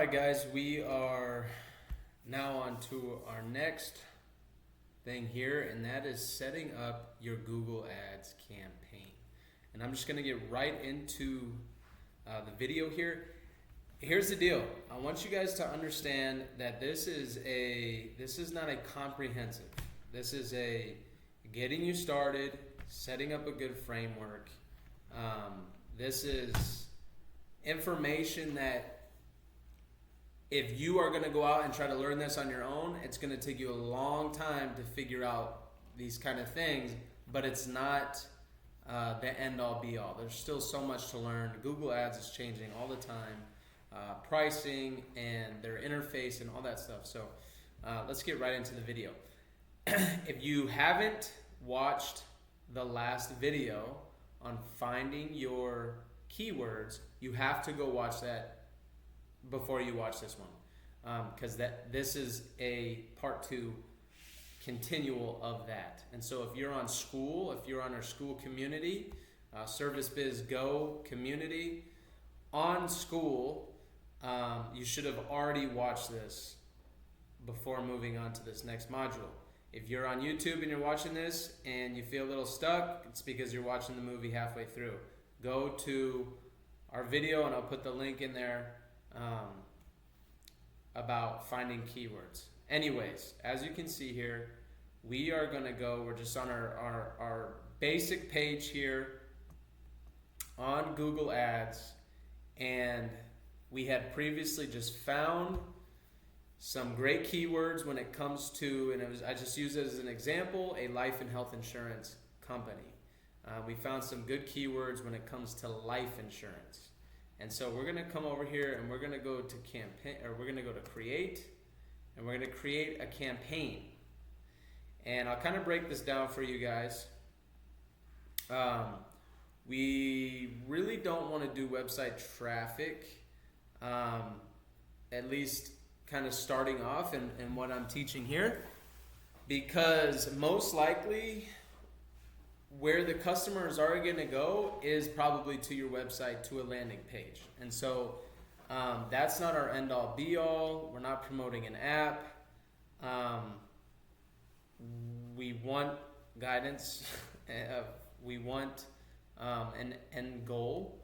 right, guys, we are now on to our next thing here, and that is setting up your Google Ads campaign. And I'm just going to get right into the video here. Here's the deal. I want you guys to understand that this is not a comprehensive. This is a getting you started, setting up a good framework. This is information that if you are going to go out and try to learn this on your own, it's going to take you a long time to figure out these kind of things, but it's not the end all be all. There's still so much to learn. Google Ads is changing all the time, pricing and their interface and all that stuff. So let's get right into the video. If you haven't watched the last video on finding your keywords, you have to go watch that before you watch this one, because this is a part 2 continual of that. And so if you're on our school community, Service Biz Go community on school, you should have already watched this before moving on to this next module. If you're on YouTube and you're watching this and you feel a little stuck, it's because you're watching the movie halfway through. Go to our video and I'll put the link in there about finding keywords. Anyways, as you can see here, we're just on our basic page here on Google Ads, and we had previously just found some great keywords when it comes to, I just use it as an example, a life and health insurance company. We found some good keywords when it comes to life insurance. And so we're going to come over here and we're going to go to campaign, or we're going to go to create, and we're going to create a campaign. And I'll kind of break this down for you guys. We really don't want to do website traffic, at least kind of starting off in what I'm teaching here, because most likely where the customers are going to go is probably to your website, to a landing page. And so that's not our end all be all. We're not promoting an app. We want guidance. We want an end goal.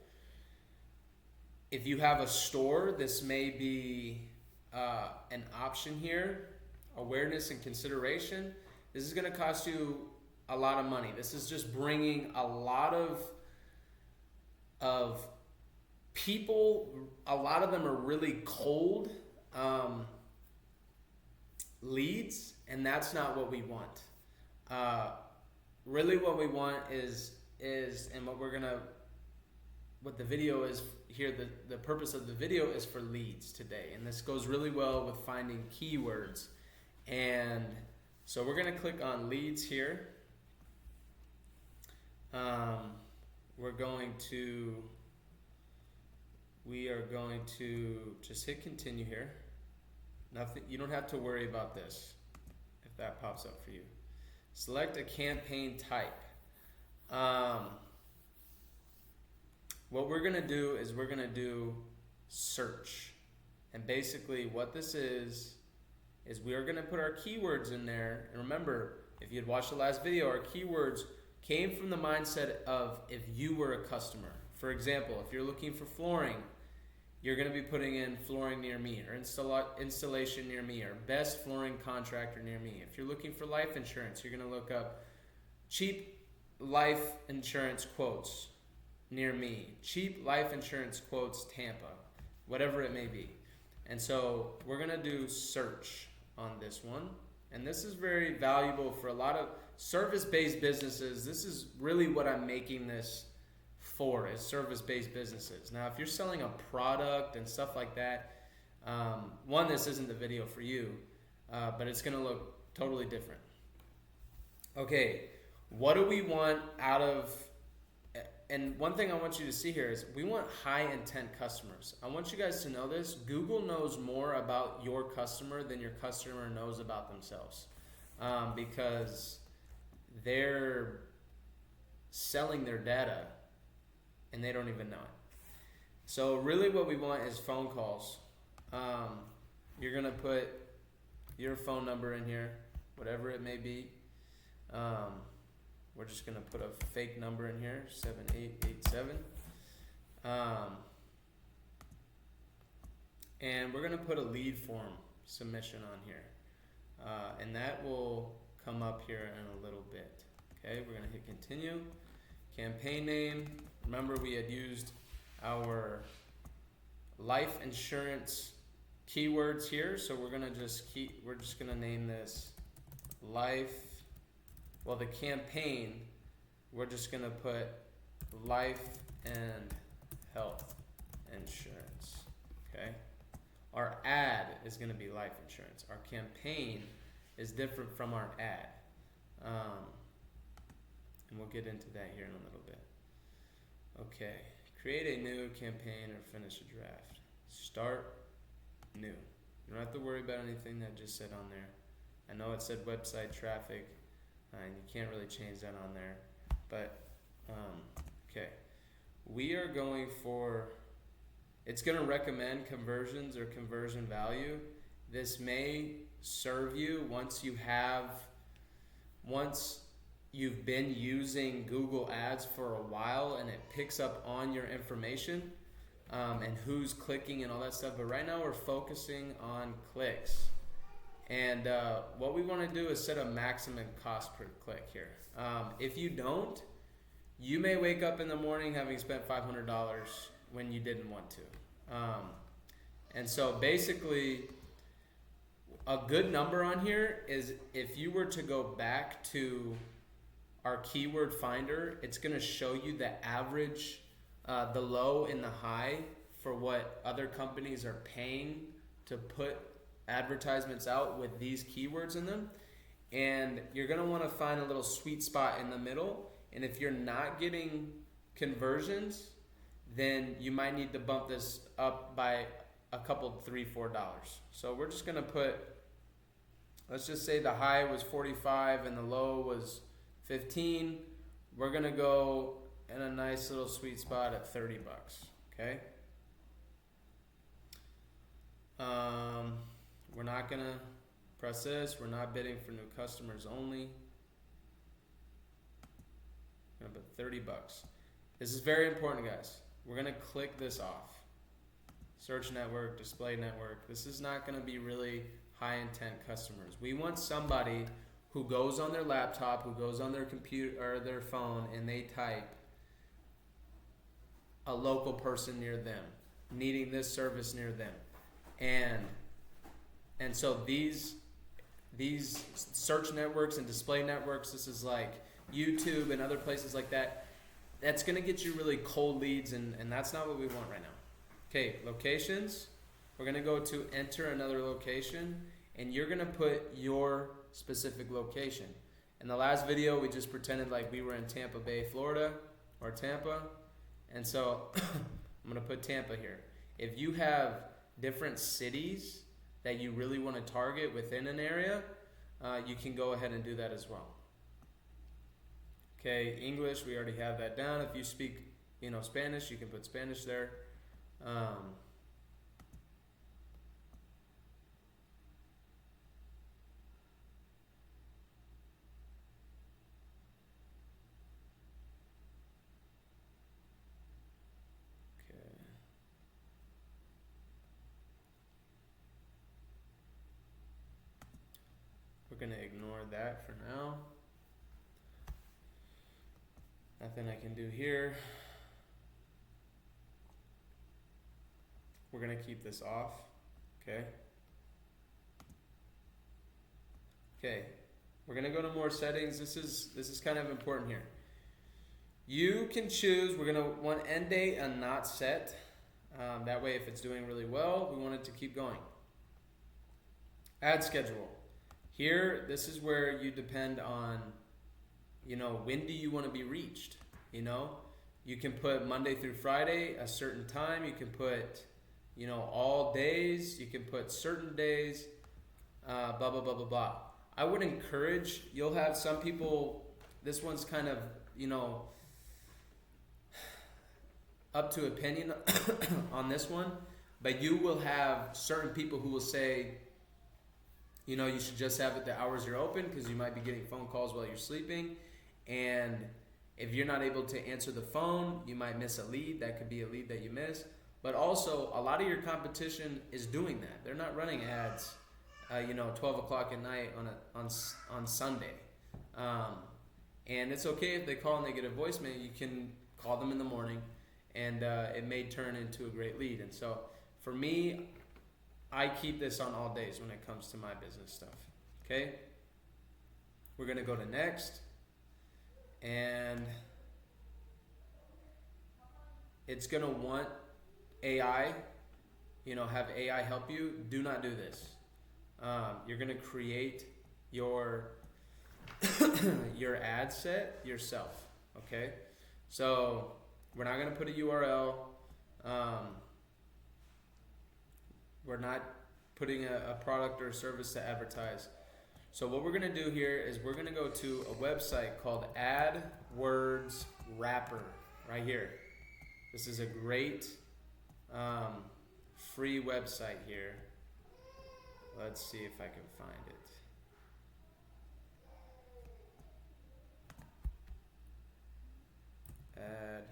If you have a store, this may be an option here. Awareness and consideration. This is going to cost you a lot of money. This is just bringing a lot of people. A lot of them are really cold leads, and that's not what we want. Really what we want is and what the video is here, the purpose of the video is for leads today, and this goes really well with finding keywords. And so we're going to click on leads here. We are going to just hit continue here. Nothing, you don't have to worry about this if that pops up for you. Select a campaign type. What we're going to do is we're going to do search. And basically what this is we are going to put our keywords in there. And remember, if you had watched the last video, our keywords came from the mindset of if you were a customer. For example, if you're looking for flooring, you're going to be putting in flooring near me, or installation near me, or best flooring contractor near me. If you're looking for life insurance, you're going to look up cheap life insurance quotes near me, cheap life insurance quotes Tampa, whatever it may be. And so we're going to do search on this one. And this is very valuable for a lot of service-based businesses. This is really what I'm making this for, is service-based businesses. Now, if you're selling a product and stuff like that, this isn't the video for you, but it's going to look totally different. Okay, what do we want out of, and one thing I want you to see here is we want high-intent customers. I want you guys to know this. Google knows more about your customer than your customer knows about themselves, because they're selling their data and they don't even know it. So really what we want is phone calls. you're gonna put your phone number in here, whatever it may be. We're just gonna put a fake number in here, 7887. And we're gonna put a lead form submission on here. And that will come up here in a little bit. Okay, we're gonna hit continue. Campaign name, remember we had used our life insurance keywords here, so we're just gonna name this life, well, the campaign, we're just gonna put life and health insurance, okay? Our ad is gonna be life insurance. Our campaign is different from our ad. And we'll get into that here in a little bit. Okay, create a new campaign or finish a draft. Start new. You don't have to worry about anything that just said on there. I know it said website traffic, and you can't really change that on there. But, okay. We are going for, it's going to recommend conversions or conversion value. This may serve you once you've been using Google Ads for a while and it picks up on your information and who's clicking and all that stuff. But right now we're focusing on clicks. And what we want to do is set a maximum cost per click here. If you don't, you may wake up in the morning having spent $500 when you didn't want to. And so basically, a good number on here is if you were to go back to our keyword finder, it's going to show you the average, the low and the high for what other companies are paying to put advertisements out with these keywords in them. And you're going to want to find a little sweet spot in the middle. And if you're not getting conversions, then you might need to bump this up by a couple, $3, $4. So we're just going to put, let's just say the high was 45 and the low was 15. We're going to go in a nice little sweet spot at $30, okay? We're not going to press this. We're not bidding for new customers only. I'm going to put $30. This is very important, guys. We're going to click this off. Search network, display network. This is not going to be really high intent customers. We want somebody who goes on their laptop, who goes on their computer or their phone, and they type a local person near them, needing this service near them. And so these search networks and display networks, this is like YouTube and other places like that, that's going to get you really cold leads, and that's not what we want right now. Okay, locations. We're going to go to enter another location, and you're going to put your specific location. In the last video, we just pretended like we were in Tampa Bay, Florida, or Tampa, and so I'm going to put Tampa here. If you have different cities that you really want to target within an area, you can go ahead and do that as well. Okay, English, we already have that down. If you speak, Spanish, you can put Spanish there. We're going to ignore that for now. Nothing I can do here. We're going to keep this off. Okay. Okay. We're going to go to more settings. This is kind of important here. You can choose, we're going to want end date and not set. That way if it's doing really well, we want it to keep going. Ad schedule. Here, this is where you depend on, when do you want to be reached? You can put Monday through Friday, a certain time. You can put, all days. You can put certain days, blah, blah, blah, blah, blah. I would encourage, you'll have some people, this one's kind of, up to opinion on this one, But you will have certain people who will say, you know, you should just have it the hours you're open because you might be getting phone calls while you're sleeping. And if you're not able to answer the phone, you might miss a lead. That could be a lead that you miss. But also, a lot of your competition is doing that. They're not running ads, 12 o'clock at night on Sunday. And it's okay if they call and they get a voicemail. You can call them in the morning, and it may turn into a great lead. And so, for me, I keep this on all days when it comes to my business stuff. Okay? We're going to go to next. And it's going to want AI, have AI help you. Do not do this. You're going to create your your ad set yourself. Okay? So we're not going to put a URL. We're not putting a product or a service to advertise. So what we're going to do here is we're going to go to a website called AdWords Wrapper right here. This is a great free website here. Let's see if I can find it. Ad.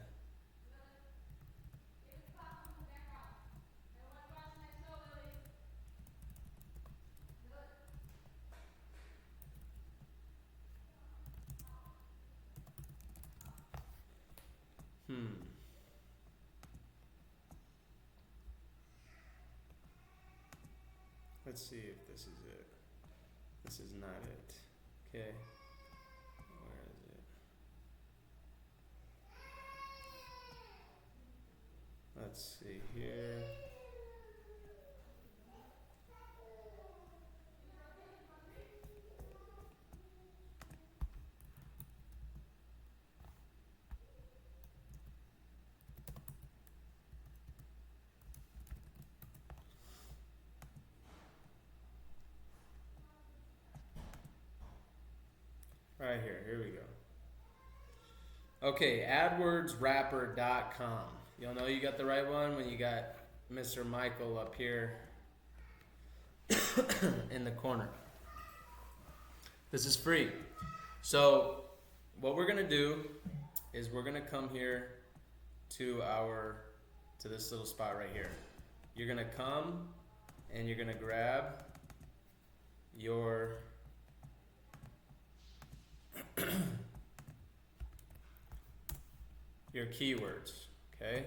Let's see if this is it. This is not it. Okay. Where is it? Let's see here. Right here we go. Okay, AdWordsWrapper.com. You'll know you got the right one when you got Mr. Michael up here in the corner. This is free. So what we're gonna do is we're gonna come here to this little spot right here. You're gonna come and you're gonna grab your your keywords, okay?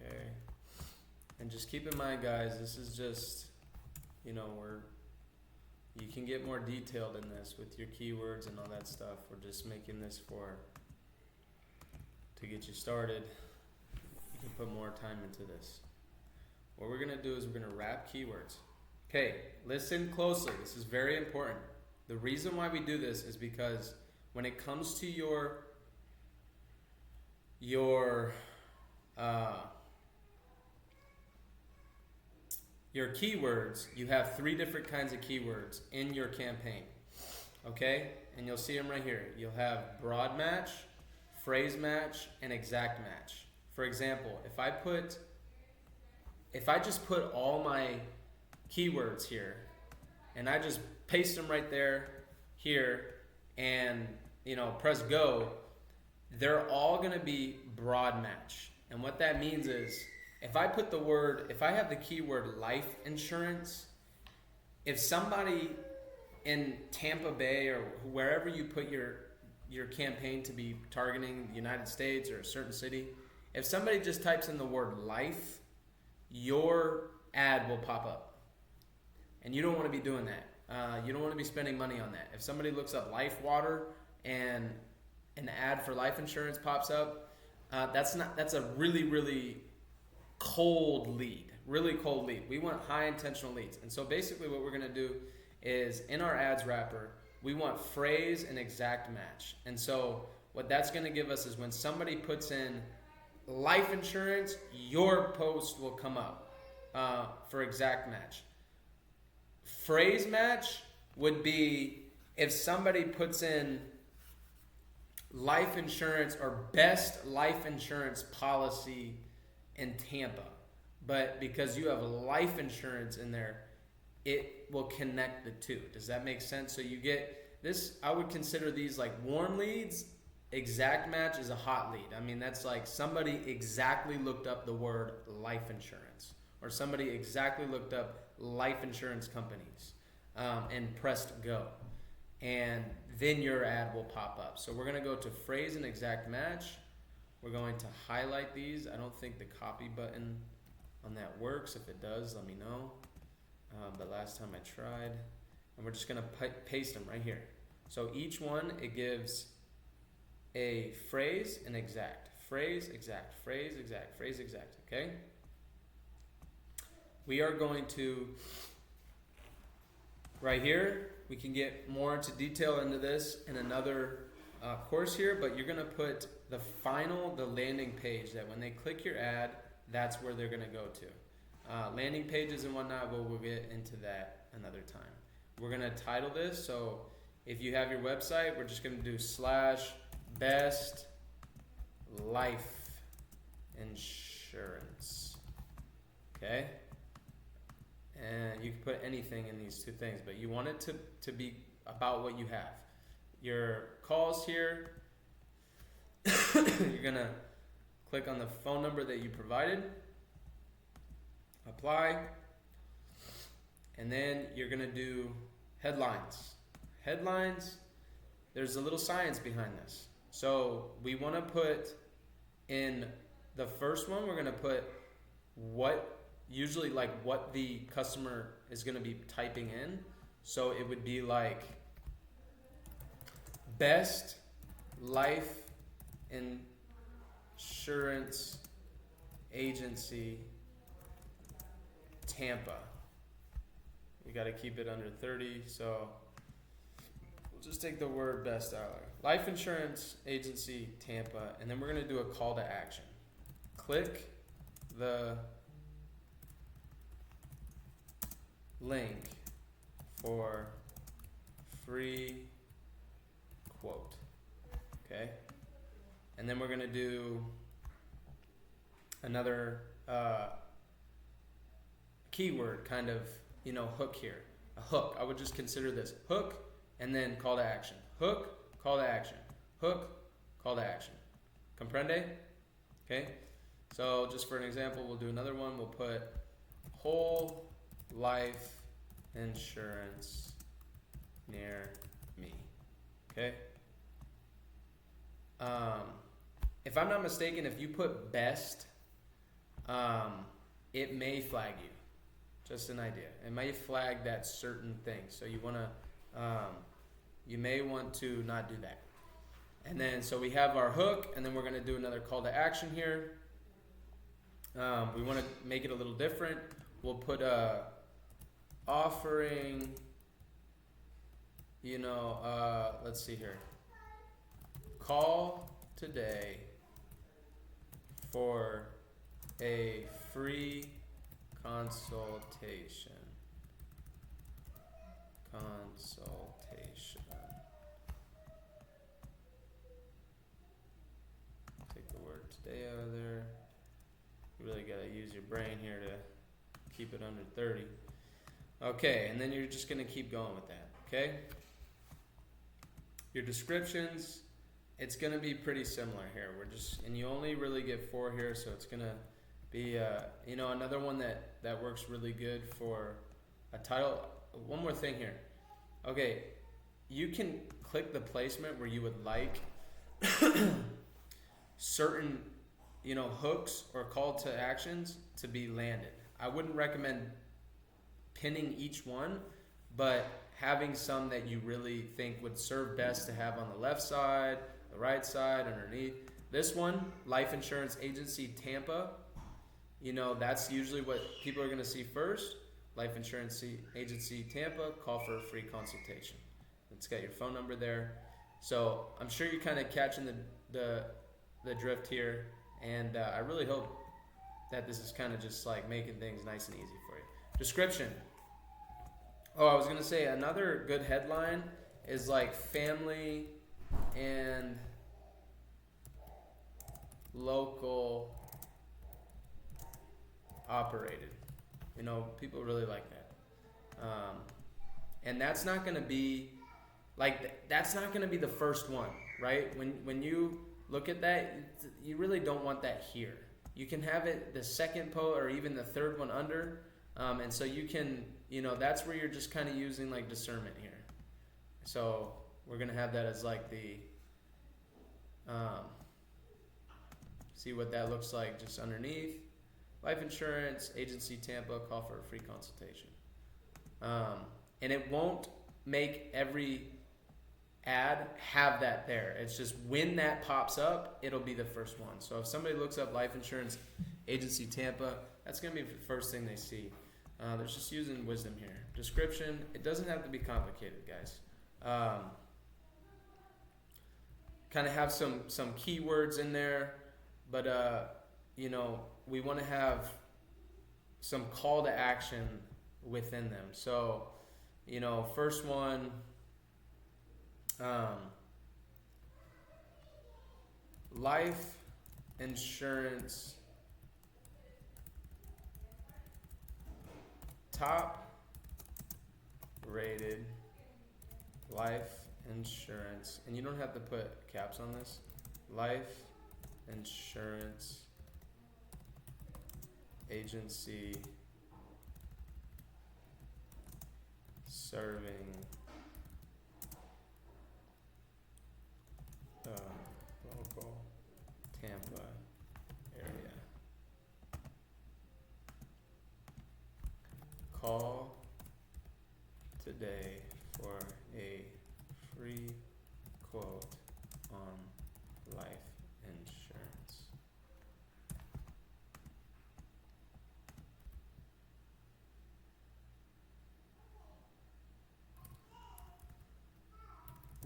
Okay. And just keep in mind, guys, this is just, you can get more detailed in this with your keywords and all that stuff. We're just making this to get you started. You can put more time into this. What we're gonna do is we're gonna wrap keywords. Okay, listen closely. This is very important. The reason why we do this is because when it comes to your keywords, you have 3 different kinds of keywords in your campaign, okay? And you'll see them right here. You'll have broad match, phrase match, and exact match. For example, if I just put all my keywords here, and I just paste them right there, here, and press go, they're all gonna be broad match. And what that means is, if I have the keyword life insurance, if somebody in Tampa Bay or wherever you put your campaign to be targeting the United States or a certain city, if somebody just types in the word life, your ad will pop up. And you don't want to be doing that. You don't want to be spending money on that. If somebody looks up life water and an ad for life insurance pops up, that's a really, really cold lead. We want high intentional leads. And so basically what we're going to do is in our ads wrapper, we want phrase and exact match. And so what that's going to give us is when somebody puts in life insurance, your post will come up for exact match. Phrase match would be if somebody puts in life insurance or best life insurance policy in Tampa, but because you have life insurance in there, it will connect the two. Does that make sense? So you get this, I would consider these like warm leads. Exact match is a hot lead. I mean, that's like somebody exactly looked up the word life insurance, or somebody exactly looked up life insurance companies and pressed go. And then your ad will pop up. So we're going to go to phrase and exact match. We're going to highlight these. I don't think the copy button on that works. If it does, let me know. But last time I tried. And we're just going to paste them right here. So each one, it gives a phrase and exact. Phrase, exact, phrase, exact, phrase, exact. Okay? We are going to, right here, we can get more into detail into this in another course here, but you're going to put the landing page that when they click your ad, that's where they're going to go to. Landing pages and whatnot, we'll get into that another time. We're going to title this, so if you have your website, we're just going to do /best life insurance. Okay? And you can put anything in these two things, but you want it to be about what you have. Your calls here, you're going to click on the phone number that you provided, apply, and then you're going to do headlines. Headlines, there's a little science behind this. So we want to put in the first one, we're going to put what the customer is going to be typing in. So it would be like best life insurance agency Tampa. We got to keep it under 30, so we'll just take the word best out. Life insurance agency Tampa, and then we're going to do a call to action. Click the link for free quote. Okay? And then we're going to do another keyword kind of, hook here. A hook. I would just consider this hook and then call to action. Hook, call to action. Hook, call to action. Comprende? Okay? So just for an example, we'll do another one. We'll put whole life insurance near me. Okay? If I'm not mistaken, if you put best, it may flag you. Just an idea. It may flag that certain thing. So you want to, you may want to not do that. And then, so we have our hook, and then we're going to do another call to action here. We want to make it a little different. We'll put a offering, let's see here. Call today for a free consultation. Take the word today out of there. You really gotta use your brain here to keep it under 30. Okay, and then you're just gonna keep going with that, okay? Your descriptions, it's gonna be pretty similar here. And you only really get 4 here, so it's gonna be, another one that works really good for a title. One more thing here. Okay, you can click the placement where you would like certain, hooks or call to actions to be landed. I wouldn't recommend pinning each one, but having some that you really think would serve best to have on the left side, the right side, underneath. This one, Life Insurance Agency Tampa, that's usually what people are going to see first. Life Insurance Agency Tampa, call for a free consultation. It's got your phone number there. So I'm sure you're kind of catching the drift here, and I really hope that this is kind of just like making things nice and easy for you. Description. Oh, I was gonna say another good headline is like family and local operated. You know, people really like that. And that's not gonna be that's not gonna be the first one, right? When you look at that, you really don't want that here. You can have it the second or even the third one under, and so you can, that's where you're just kind of using like discernment here. So we're gonna have that as like the, see what that looks like just underneath. Life insurance, agency Tampa, call for a free consultation. And it won't make every ad have that there. It's just when that pops up, it'll be the first one. So if somebody looks up life insurance agency Tampa, that's going to be the first thing they see. They're just using wisdom here. Description, it doesn't have to be complicated, guys. Kind of have some keywords in there, but we want to have some call to action within them. So, first one, life insurance top rated life insurance, and you don't have to put caps on this, life insurance agency serving local Tampa area. Call today for a free quote on life insurance.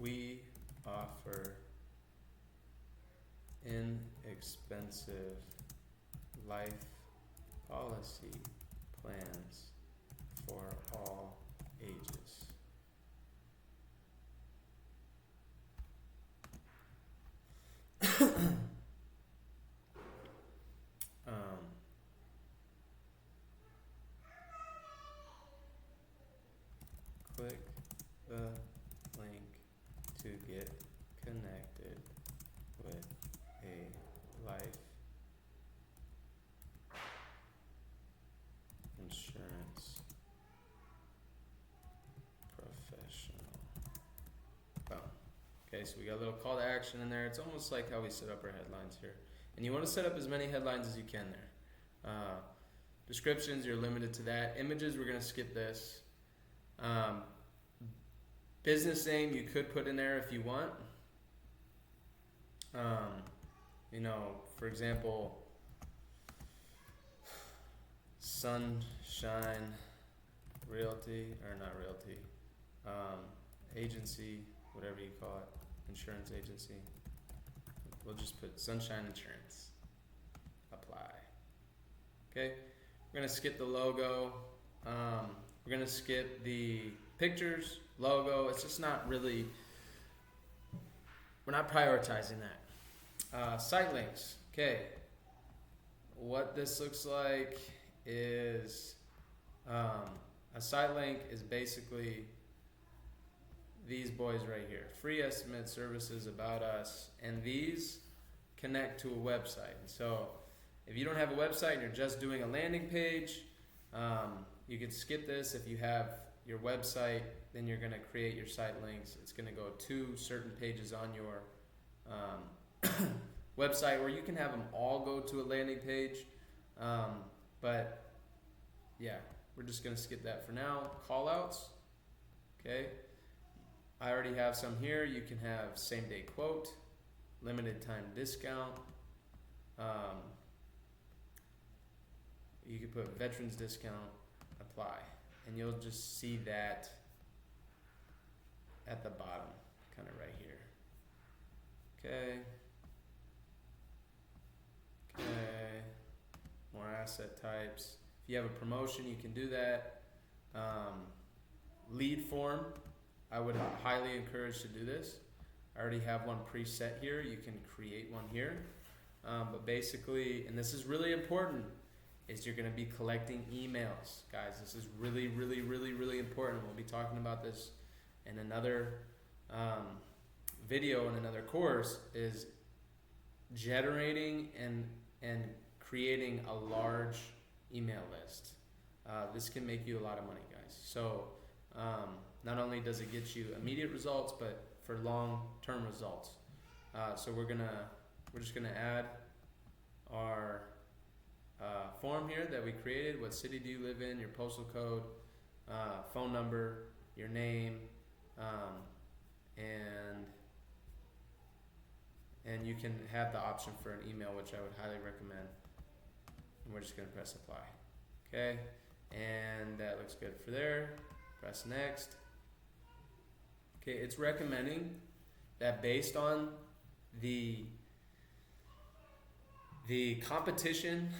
We offer inexpensive life policy plans for all ages. Click the link to get connected with a life insurance professional. Boom. Okay, so we got a little call to action in there. It's almost like how we set up our headlines here. And you want to set up as many headlines as you can there. Descriptions, you're limited to that. Images, we're going to skip this. Business name, you could put in there if you want. For example, Sunshine Realty, or not Realty, agency, whatever you call it, insurance agency. We'll just put Sunshine Insurance. Apply. Okay, we're gonna skip the logo. We're gonna skip the pictures, logo. It's just not really, we're not prioritizing that. Site links. Okay, what this looks like is a site link is basically these boys right here. Free estimate services about us, and these connect to a website. And so if you don't have a website and you're just doing a landing page, you can skip this. If you have your website, then you're going to create your site links. It's going to go to certain pages on your website, or you can have them all go to a landing page. But yeah, we're just going to skip that for now. Call outs. Okay. I already have some here. You can have same day quote, limited time discount. You can put veterans discount, apply, and you'll just see that at the bottom, kind of right here. Okay. Okay. More asset types. If you have a promotion, you can do that. Lead form, I would highly encourage to do this. I already have one preset here. You can create one here. But basically, and this is really important, is you're going to be collecting emails. Guys, this is really, really, really, really important. We'll be talking about this in another video in another course, is generating and creating a large email list. This can make you a lot of money, guys. So not only does it get you immediate results, but for long-term results. So we're just gonna add our form here that we created. What city do you live in? Your postal code, phone number, your name, and you can have the option for an email, which I would highly recommend. And we're just gonna press apply. Okay, and that looks good for there. Press next. Okay, it's recommending that based on the competition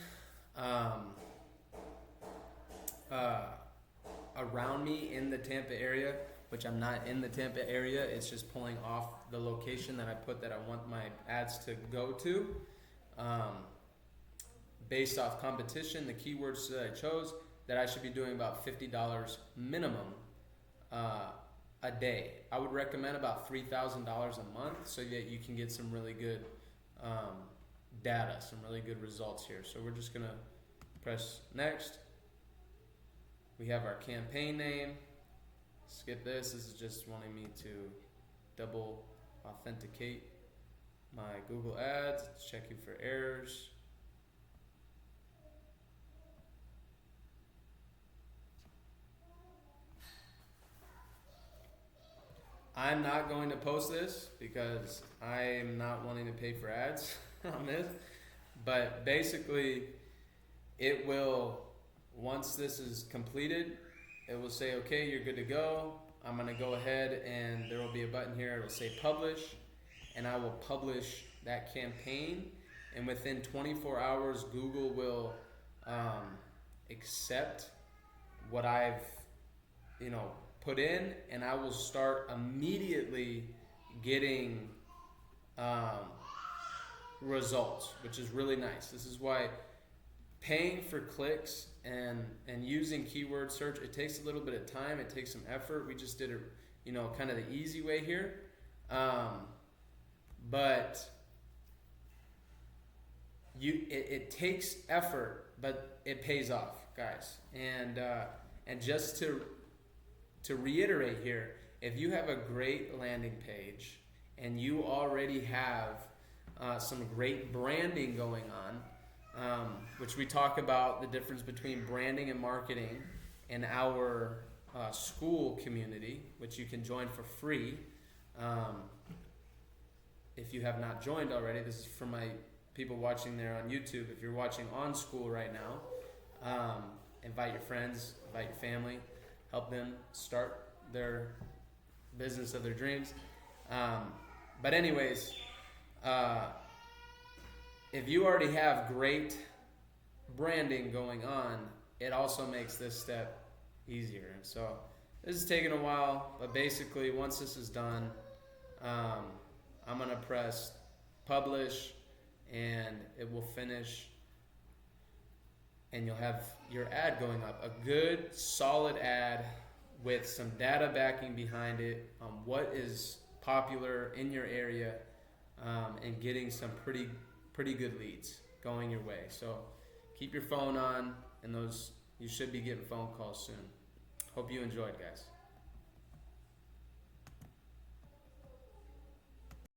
around me in the Tampa area, which I'm not in the Tampa area, it's just pulling off the location that I put that I want my ads to go to. Based off competition, the keywords that I chose, that I should be doing about $50 minimum a day. I would recommend about $3,000 a month so that you can get some really good data, some really good results here. So we're just gonna press next. We have our campaign name. Skip this. This is just wanting me to double authenticate my Google Ads. It's checking for errors. I'm not going to post this because I am not wanting to pay for ads on this. But basically, it will, once this is completed, it will say, okay, you're good to go. I'm going to go ahead and there will be a button here. It will say publish, and I will publish that campaign. And within 24 hours, Google will accept what I've, put in, and I will start immediately getting results, which is really nice. This is why paying for clicks and using keyword search, it takes a little bit of time, it takes some effort. We just did it, kind of the easy way here. But it takes effort, but it pays off, guys. And just to reiterate here, if you have a great landing page and you already have some great branding going on, which we talk about the difference between branding and marketing in our school community, which you can join for free. If you have not joined already, this is for my people watching there on YouTube. If you're watching on school right now, invite your friends, invite your family, help them start their business of their dreams. But anyways, if you already have great branding going on, it also makes this step easier. And so this is taking a while, but basically once this is done, I'm going to press publish and it will finish, and you'll have your ad going up. A good, solid ad with some data backing behind it on what is popular in your area, and getting some pretty good leads going your way. So keep your phone on, and you should be getting phone calls soon. Hope you enjoyed, guys.